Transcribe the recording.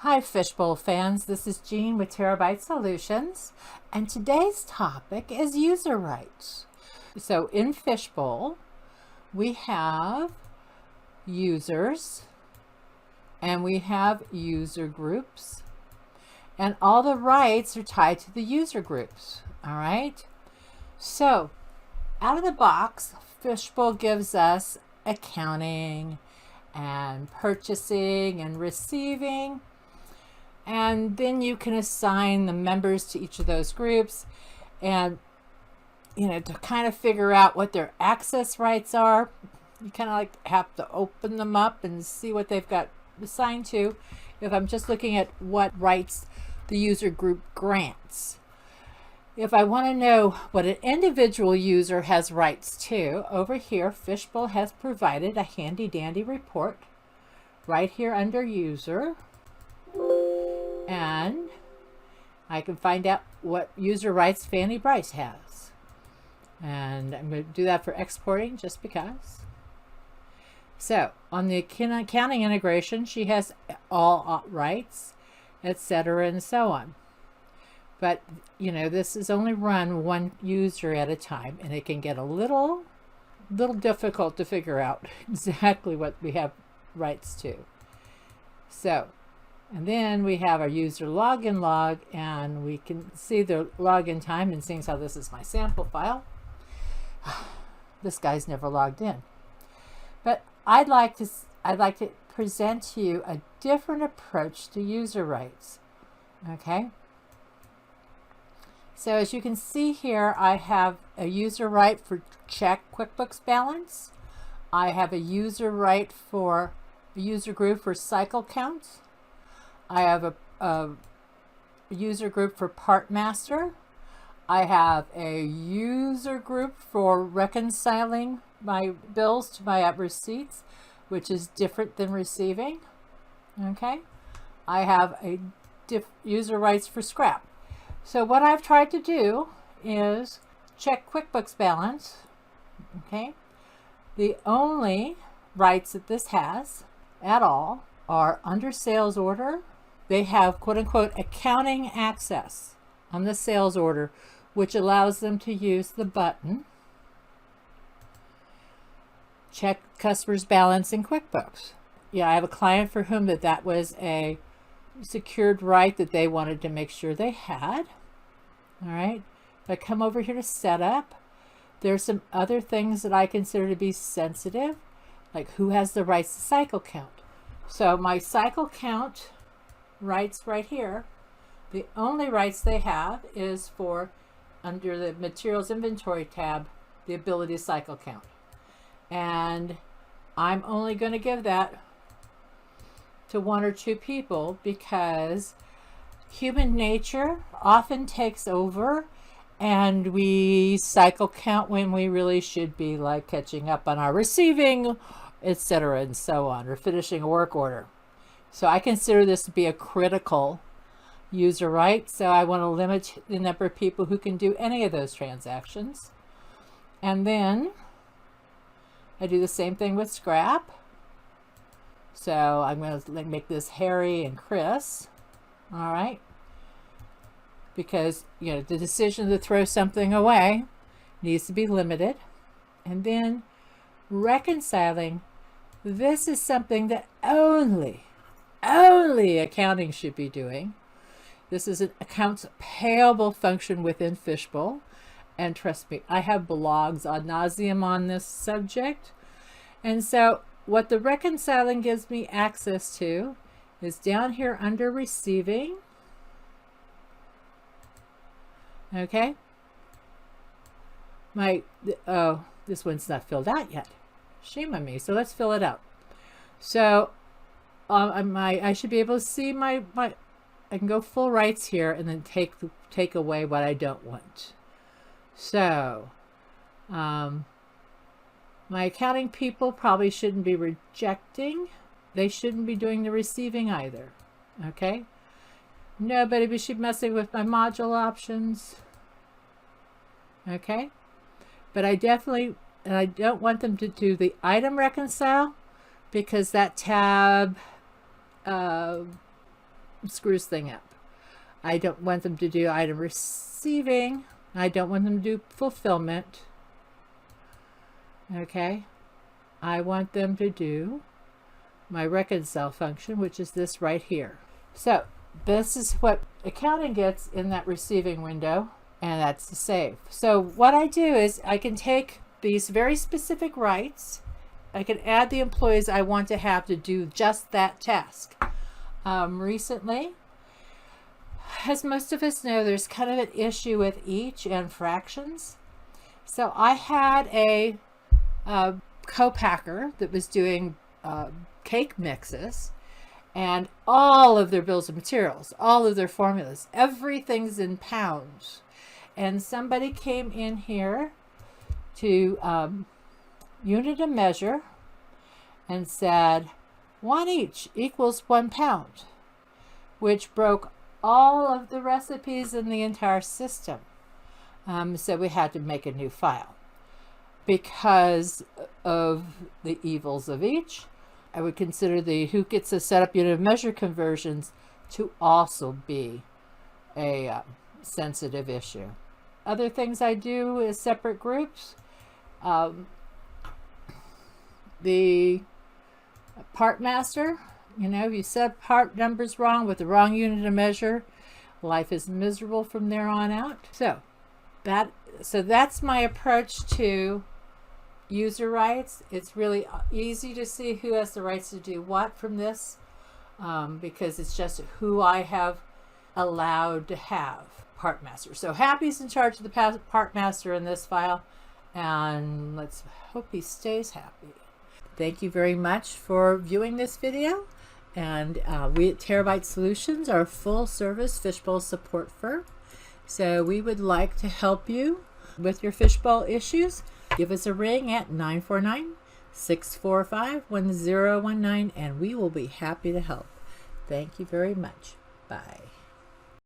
Hi Fishbowl fans, this is Jean with Terabyte Solutions, and today's topic is user rights. So in Fishbowl, we have users and we have user groups, and all the rights are tied to the user groups, all right? So out of the box, Fishbowl gives us accounting and purchasing and receiving. And then you can assign the members to each of those groups and, to kind of figure out what their access rights are. You kind of like have to open them up and see what they've got assigned to. If I'm just looking at what rights the user group grants. If I want to know what an individual user has rights to, over here, Fishbowl has provided a handy dandy report right here under user. And I can find out what user rights Fanny Bryce has. And I'm going to do that for exporting just because. So on the accounting integration, she has all rights, etc. and so on. But, this is only run one user at a time, and it can get a little difficult to figure out exactly what we have rights to. So, and then we have our user login log, and we can see the login time, and seeing how this is my sample file, this guy's never logged in. But I'd like to present to you a different approach to user rights. Okay. So as you can see here, I have a user right for check QuickBooks balance. I have a user right for a user group for cycle counts. I have a user group for part master. I have a user group for reconciling my bills to my receipts, which is different than receiving. Okay. I have a user rights for scrap. So what I've tried to do is check QuickBooks balance. Okay. The only rights that this has at all are under sales order. They have quote unquote accounting access on the sales order, which allows them to use the button check customer's balance in QuickBooks. Yeah, I have a client for whom that was a secured right that they wanted to make sure they had. All right. If I come over here to setup, there's some other things that I consider to be sensitive, like who has the rights to cycle count. So my cycle count rights right here, the only rights they have is for, under the materials inventory tab, the ability to cycle count. And I'm only going to give that to one or two people because human nature often takes over and we cycle count when we really should be like catching up on our receiving, etc. and so on, or finishing a work order. So I consider this to be a critical user right. So I want to limit the number of people who can do any of those transactions. And then I do the same thing with scrap. So I'm going to make this Harry and Chris. All right. Because, the decision to throw something away needs to be limited. And then reconciling. This is something that only accounting should be doing. This is an accounts payable function within Fishbowl. And trust me, I have blogs ad nauseum on this subject. And so what the reconciling gives me access to is down here under receiving. Okay. This one's not filled out yet. Shame on me. So let's fill it out. So I should be able to see I can go full rights here and then take away what I don't want. So my accounting people probably shouldn't be rejecting. They shouldn't be doing the receiving either. Okay. Nobody should be messing with my module options. Okay. But I don't want them to do the item reconcile because that tab screws thing up. I don't want them to do item receiving. I don't want them to do fulfillment. Okay. I want them to do my reconcile function, which is this right here. So this is what accounting gets in that receiving window, and that's the save. So what I do is I can take these very specific rights. I can add the employees I want to have to do just that task. Recently, as most of us know, there's kind of an issue with each and fractions. So I had a co-packer that was doing cake mixes, and all of their bills of materials, all of their formulas, everything's in pounds. And somebody came in here to unit a measure and said 1 each equals 1 pound, which broke all of the recipes in the entire system. So we had to make a new file because of the evils of each. I would consider the who gets a setup unit of measure conversions to also be a sensitive issue. Other things I do is separate groups. The part master, you know, if you set part numbers wrong with the wrong unit of measure, life is miserable from there on out. So that's my approach to user rights. It's really easy to see who has the rights to do what from this, because it's just who I have allowed to have part master. So Happy's in charge of the part master in this file, and let's hope he stays happy. Thank you very much for viewing this video, and we at Terabyte Solutions are a full service Fishbowl support firm. So we would like to help you with your Fishbowl issues. Give us a ring at 949-645-1019, and we will be happy to help. Thank you very much. Bye.